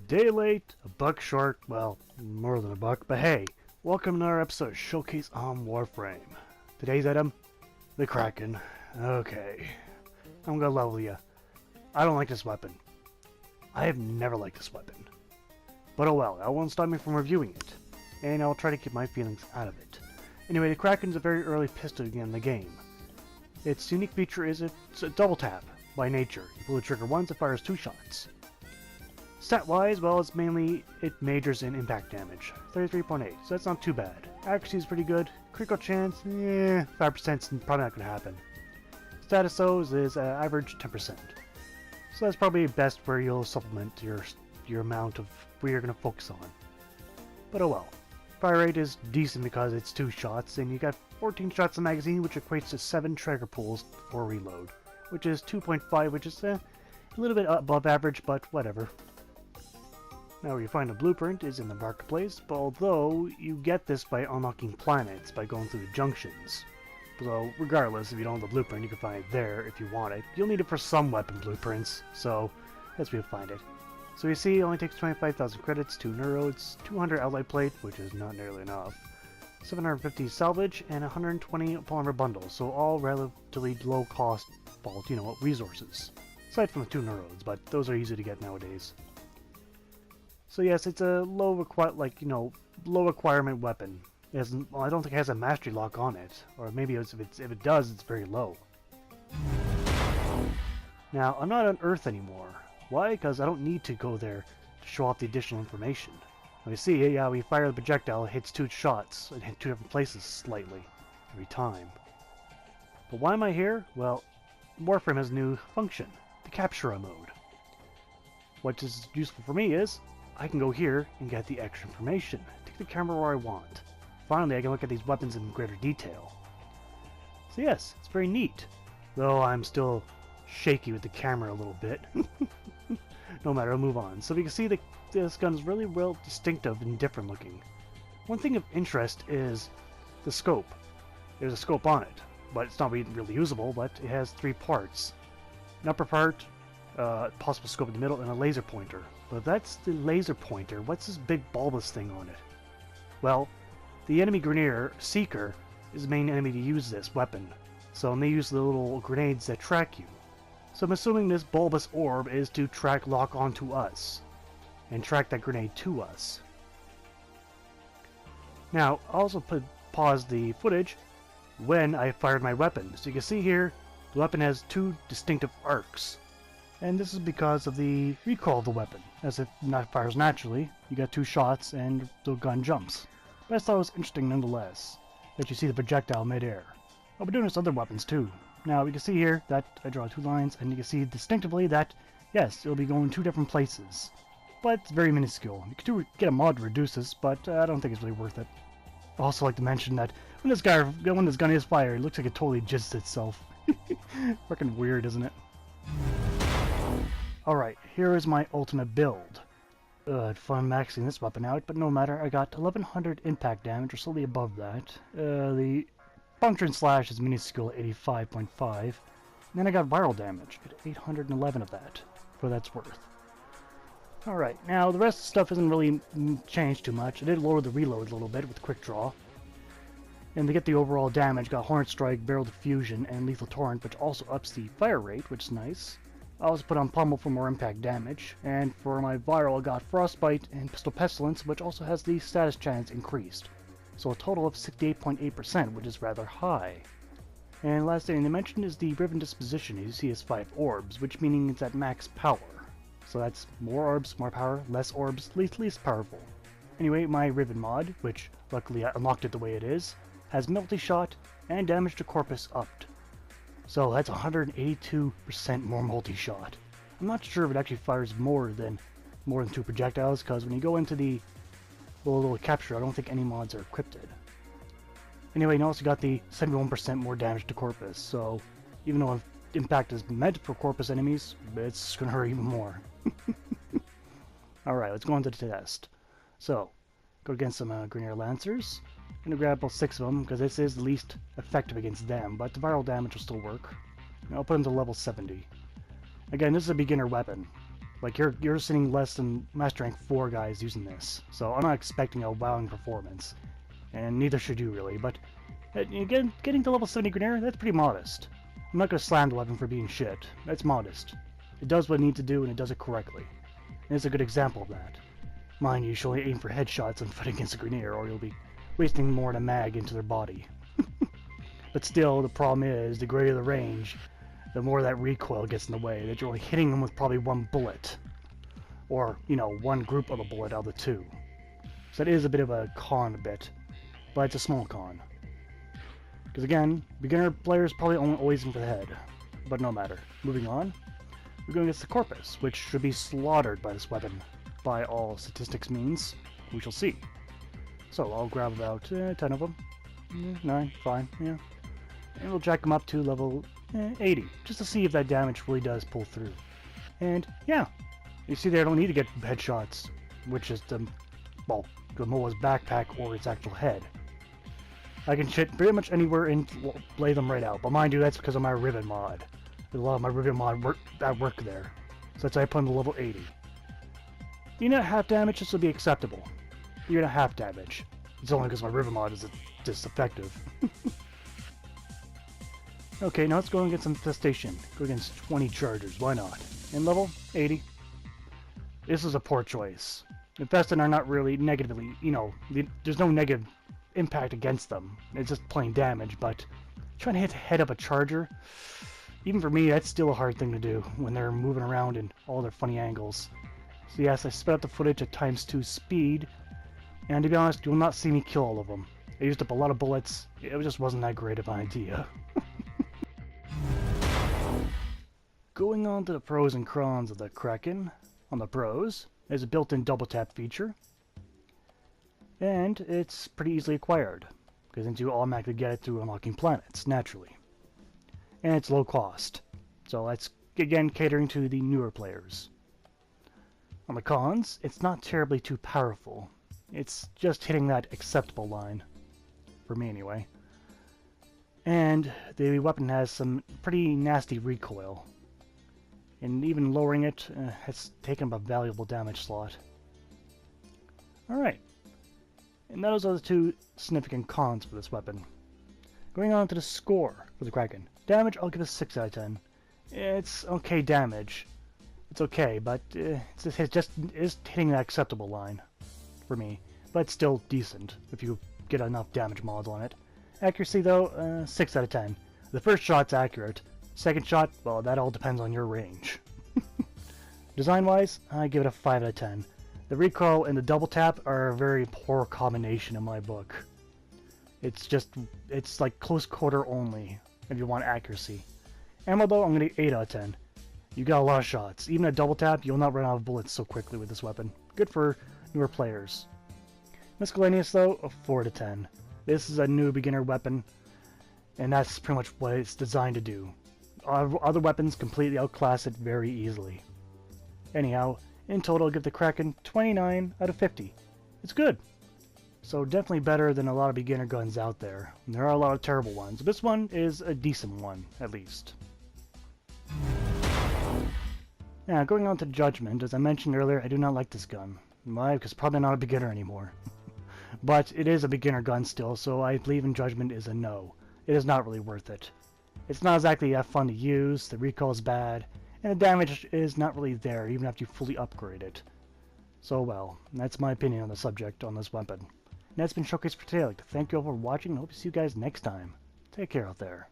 day late, a buck short, well, more than a buck, but hey, welcome to our episode Showcase on Warframe. Today's item, the Kraken. Okay, I'm gonna level ya. I don't like this weapon. I have never liked this weapon. But oh well, that won't stop me from reviewing it, and I'll try to keep my feelings out of it. Anyway, the Kraken's a very early pistol in the game. Its unique feature is it's a double tap by nature. You pull the trigger once, it fires 2 shots. Stat-wise, well, it's mainly it majors in impact damage, 33.8, so that's not too bad. Accuracy is pretty good. Critical chance, 5% is probably not going to happen. Status though is average 10%, so that's probably best where you'll supplement your amount of where you're going to focus on. But oh well. Fire rate is decent because it's 2 shots, and you got 14 shots in the magazine, which equates to 7 trigger pulls for reload, which is 2.5, which is a little bit above average, but whatever. Now where you find a blueprint is in the marketplace, but although you get this by unlocking planets by going through the junctions. So regardless, if you don't have the blueprint, you can find it there if you want it. You'll need it for some weapon blueprints, so that's where you'll find it. So you see, it only takes 25,000 credits, 2 neurodes, 200 outlight plate, which is not nearly enough, 750 salvage, and 120 polymer bundles, so all relatively low cost, resources. Aside from the 2 neurodes, but those are easy to get nowadays. So yes, it's a low requirement weapon. I don't think it has a mastery lock on it, or maybe if it does, it's very low. Now, I'm not on Earth anymore. Why? Because I don't need to go there to show off the additional information. We see, yeah, we fire the projectile, it hits 2 shots, and hit 2 different places slightly every time. But why am I here? Well, Warframe has a new function, the Captura mode. What is useful for me is, I can go here and get the extra information, take the camera where I want. Finally, I can look at these weapons in greater detail. So yes, it's very neat, though I'm still shaky with the camera a little bit. No matter, I'll move on. So you can see that this gun is really well distinctive and different looking. One thing of interest is the scope. There's a scope on it, but it's not really usable, but it has 3 parts. An upper part, possible scope in the middle, and a laser pointer. But that's the laser pointer. What's this big bulbous thing on it? Well, the enemy Grenadier Seeker is the main enemy to use this weapon, so they use the little grenades that track you. So I'm assuming this bulbous orb is to lock onto us, and track that grenade to us. Now, I'll also pause the footage when I fired my weapon. So you can see here, the weapon has 2 distinctive arcs. And this is because of the recoil of the weapon. As it fires naturally, you got 2 shots and the gun jumps. But I thought it was interesting nonetheless, that you see the projectile mid-air. I'll be doing this with other weapons too. Now you can see here that I draw 2 lines, and you can see distinctively that, yes, it'll be going 2 different places. But it's very minuscule. You could get a mod to reduce this, but I don't think it's really worth it. I'd also like to mention that when this gun is fired, it looks like it totally jizzed itself. Freaking weird, isn't it? Alright, here is my ultimate build. I had fun maxing this weapon out, but no matter, I got 1100 impact damage, or slightly above that. The puncture and slash is minuscule at 85.5, and then I got viral damage at 811 of that, for that's worth. Alright, now the rest of the stuff isn't really changed too much. I did lower the reload a little bit with quick draw. And to get the overall damage, got Hornet Strike, Barrel Diffusion, and Lethal Torrent, which also ups the fire rate, which is nice. I also put on Pummel for more impact damage, and for my viral I got Frostbite and Pistol Pestilence, which also has the status chance increased. So a total of 68.8%, which is rather high. And last thing to mention is the Riven Disposition. As you see, it's 5 orbs, which meaning it's at max power. So that's more orbs, more power, less orbs, least powerful. Anyway, my Riven mod, which luckily I unlocked it the way it is, has multi-shot and damage to corpus upped. So that's 182% more multi-shot. I'm not sure if it actually fires more than 2 projectiles, because when you go into the little capture, I don't think any mods are encrypted. Anyway, you also got the 71% more damage to corpus, so even though impact is meant for corpus enemies, it's gonna hurt even more. Alright, let's go on to the test. So, go against some Grenadier Lancers. I'm going to grab about 6 of them, because this is the least effective against them, but the viral damage will still work. I'll put them to level 70. Again, this is a beginner weapon, Like, you're sitting less than Master Rank 4 guys using this, so I'm not expecting a wowing performance. And neither should you, really, but getting to level 70 Grenadier, that's pretty modest. I'm not going to slam the weapon for being shit. That's modest. It does what it needs to do, and it does it correctly. And it's a good example of that. Mind you, you should only aim for headshots and fight against a Grenadier, or you'll be wasting more than a mag into their body. But still, the problem is, the greater the range, the more that recoil gets in the way, that you're only hitting them with probably one bullet. Or, you know, one group of a bullet out of the two. So that is a bit of a con but it's a small con. Because again, beginner players probably only always aim for the head. But no matter. Moving on, we're going against the Corpus, which should be slaughtered by this weapon. By all statistics means, we shall see. So I'll grab about 10 of them. 9, fine, yeah. And we'll jack them up to level 80, just to see if that damage really does pull through. And yeah, you see there, I don't need to get headshots, which is the Moa's backpack or its actual head. I can shit pretty much anywhere and lay them right out, but mind you, that's because of my Riven mod. There's a lot of my Riven mod work there, so that's why I put them to level 80. Even at half damage, this will be acceptable. Even at half damage. It's only because my Riven mod is just effective. Okay, now let's go and get some Infestation. Go against 20 Chargers, why not? And level 80. This is a poor choice. Infested are not really negatively, you know, there's no negative impact against them. It's just plain damage, but trying to hit the head of a Charger, even for me, that's still a hard thing to do when they're moving around in all their funny angles. So yes, I sped up the footage at ×2 speed, and to be honest, you will not see me kill all of them. I used up a lot of bullets. It just wasn't that great of an idea. Going on to the pros and cons of the Kraken. On the pros, there's a built-in double tap feature, and it's pretty easily acquired, because you automatically get it through unlocking planets, naturally. And it's low cost, so that's, again, catering to the newer players. On the cons, it's not terribly too powerful. It's just hitting that acceptable line, for me anyway. And the weapon has some pretty nasty recoil. And even lowering it has taken up a valuable damage slot. Alright. And those are the two significant cons for this weapon. Going on to the score for the Kraken. Damage, I'll give it 6 out of 10. It's okay damage. It's okay, but it's just hitting that acceptable line for me. But it's still decent if you get enough damage mods on it. Accuracy, though, 6 out of 10. The first shot's accurate. Second shot, well, that all depends on your range. Design-wise, I give it a 5 out of 10. The recoil and the double tap are a very poor combination in my book. It's like close quarter only, if you want accuracy. Ammo, though, I'm going to 8 out of 10. You got a lot of shots. Even a double tap, you'll not run out of bullets so quickly with this weapon. Good for newer players. Miscellaneous, though, a 4 out of 10. This is a new beginner weapon, and that's pretty much what it's designed to do. Other weapons completely outclass it very easily. Anyhow, in total, I'll give the Kraken 29 out of 50. It's good. So definitely better than a lot of beginner guns out there. And there are a lot of terrible ones. This one is a decent one, at least. Now, going on to Judgement, as I mentioned earlier, I do not like this gun. Why? Because probably not a beginner anymore. But it is a beginner gun still, so I believe in Judgement is a no. It is not really worth it. It's not exactly that fun to use, the recoil is bad, and the damage is not really there even after you fully upgrade it. So well, that's my opinion on the subject on this weapon. And that's been Showcase for today. I'd like to thank you all for watching and hope to see you guys next time. Take care out there.